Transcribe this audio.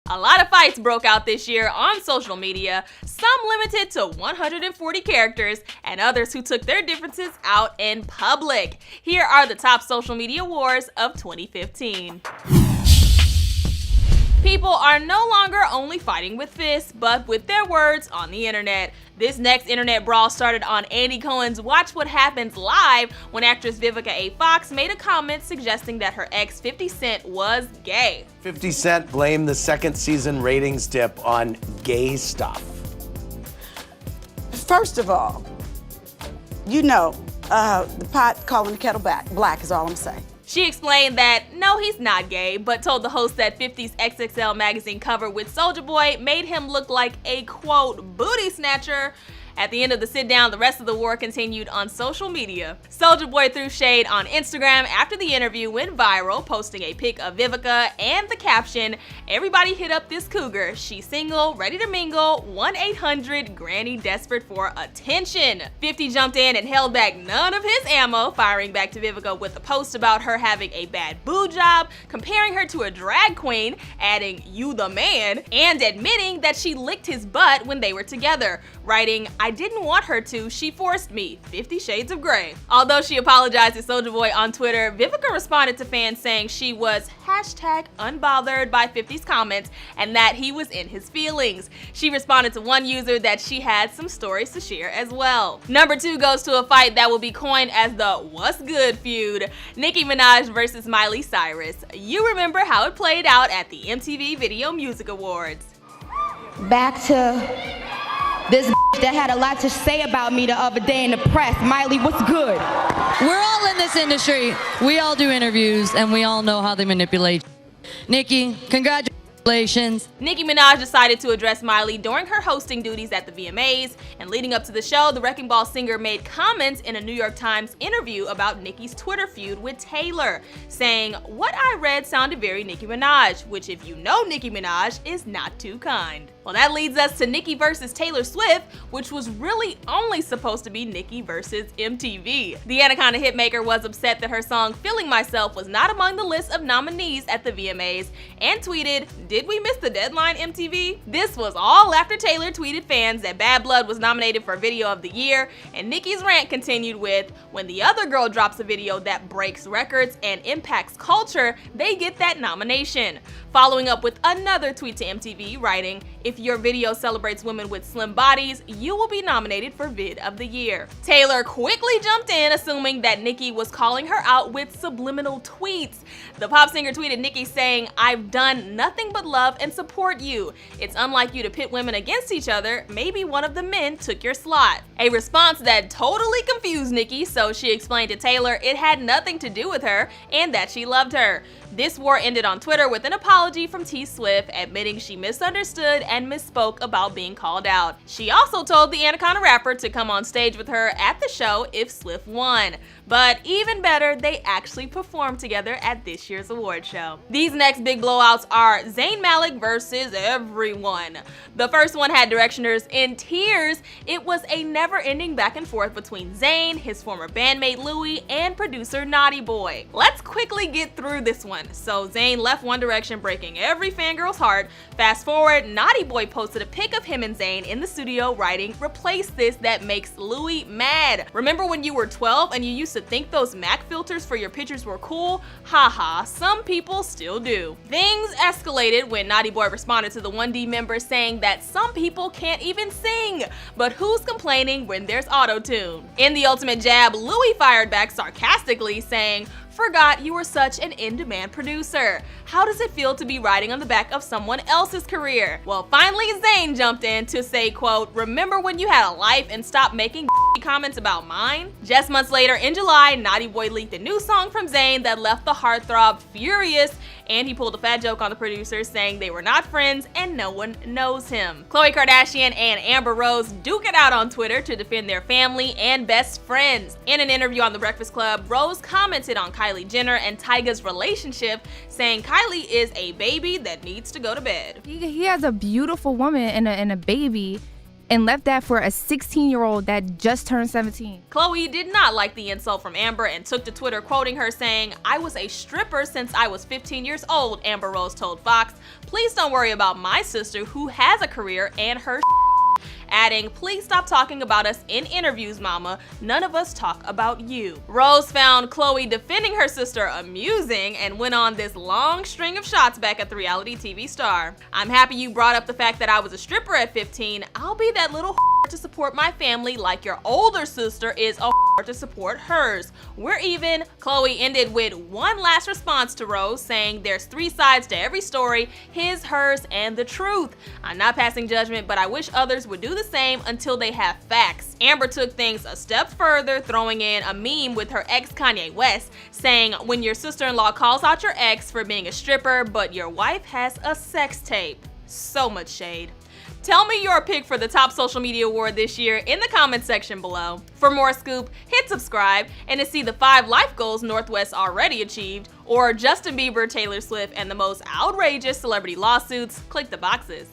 A lot of fights broke out this year on social media, some limited to 140 characters, and others who took their differences out in public. Here are the top social media wars of 2015. People are no longer only fighting with fists, but with their words on the internet. This next internet brawl started on Andy Cohen's Watch What Happens Live when actress Vivica A. Fox made a comment suggesting that her ex 50 Cent was gay. 50 Cent blamed the second season ratings dip on gay stuff. First of all, you know, the pot calling the kettle black is all I'm saying. She explained that no, he's not gay, but told the host that 50's XXL magazine cover with Soulja Boy made him look like a, quote, booty snatcher. At the end of the sit-down, the rest of the war continued on social media. Soulja Boy threw shade on Instagram after the interview went viral, posting a pic of Vivica and the caption, "Everybody hit up this cougar. She's single, ready to mingle, 1-800-Granny desperate for attention." 50 jumped in and held back none of his ammo, firing back to Vivica with a post about her having a bad boo job, comparing her to a drag queen, adding "you the man," and admitting that she licked his butt when they were together, writing, "I didn't want her to, she forced me, 50 Shades of Grey." Although she apologized to Soulja Boy on Twitter, Vivica responded to fans saying she was #unbothered by 50's comments and that he was in his feelings. She responded to one user that she had some stories to share as well. Number 2 goes to a fight that will be coined as the What's Good feud, Nicki Minaj versus Miley Cyrus. You remember how it played out at the MTV Video Music Awards. Back to this that had a lot to say about me the other day in the press. Miley, what's good? We're all in this industry. We all do interviews, and we all know how they manipulate. Nicki, congratulations. Nicki Minaj decided to address Miley during her hosting duties at the VMAs, and leading up to the show, the Wrecking Ball singer made comments in a New York Times interview about Nicki's Twitter feud with Taylor, saying, "What I read sounded very Nicki Minaj, which if you know Nicki Minaj is not too kind." Well, that leads us to Nicki versus Taylor Swift, which was really only supposed to be Nicki versus MTV. The Anaconda hitmaker was upset that her song Feeling Myself was not among the list of nominees at the VMAs and tweeted, "Did we miss the deadline, MTV?" This was all after Taylor tweeted fans that Bad Blood was nominated for Video of the Year, and Nicki's rant continued with, "When the other girl drops a video that breaks records and impacts culture, they get that nomination." Following up with another tweet to MTV, writing, "If your video celebrates women with slim bodies, you will be nominated for Vid of the Year." Taylor quickly jumped in, assuming that Nicki was calling her out with subliminal tweets. The pop singer tweeted Nicki saying, "I've done nothing but love and support you. It's unlike you to pit women against each other. Maybe one of the men took your slot." A response that totally confused Nicki, so she explained to Taylor it had nothing to do with her and that she loved her. This war ended on Twitter with an apology from T Swift, admitting she misunderstood and misspoke about being called out. She also told the Anaconda rapper to come on stage with her at the show if Swift won. But even better, they actually performed together at this year's award show. These next big blowouts are Zayn Malik versus everyone. The first one had directioners in tears. It was a never-ending back and forth between Zayn, his former bandmate Louis, and producer Naughty Boy. Let's quickly get through this one. So Zayn left One Direction, breaking every fangirl's heart. Fast forward, Naughty Boy posted a pic of him and Zayn in the studio writing, "Replace this, that makes Louis mad. Remember when you were 12 and you used to think those Mac filters for your pictures were cool? Haha, some people still do." Things escalated when Naughty Boy responded to the 1D members saying that some people can't even sing, but who's complaining when there's auto-tune? In the ultimate jab, Louis fired back sarcastically saying, "Forgot you were such an in-demand producer. How does it feel to be riding on the back of someone else's career?" Well, finally Zayn jumped in to say, quote, "Remember when you had a life and stopped making comments about mine?" Just months later, in July, Naughty Boy leaked a new song from Zayn that left the heartthrob furious, and he pulled a fat joke on the producers saying they were not friends and no one knows him. Khloe Kardashian and Amber Rose duke it out on Twitter to defend their family and best friends. In an interview on The Breakfast Club, Rose commented on Kylie Jenner and Tyga's relationship, saying Kylie is a baby that needs to go to bed. He has a beautiful woman and a baby, and left that for a 16-year-old that just turned 17. Khloe did not like the insult from Amber and took to Twitter quoting her saying, "I was a stripper since I was 15 years old," Amber Rose told Fox. "Please don't worry about my sister who has a career and her," adding, "Please stop talking about us in interviews, mama. None of us talk about you." Rose found Khloe defending her sister amusing and went on this long string of shots back at the reality TV star. "I'm happy you brought up the fact that I was a stripper at 15. I'll be that little to support my family like your older sister is a to support hers. We're even." Khloe ended with one last response to Rose, saying, "There's 3 sides to every story, his, hers, and the truth. I'm not passing judgment, but I wish others would do the same until they have facts." Amber took things a step further, throwing in a meme with her ex Kanye West, saying, "When your sister-in-law calls out your ex for being a stripper, but your wife has a sex tape." So much shade. Tell me your pick for the top social media award this year in the comments section below. For more scoop, hit subscribe, and to see the 5 life goals North West already achieved, or Justin Bieber, Taylor Swift, and the most outrageous celebrity lawsuits, click the boxes.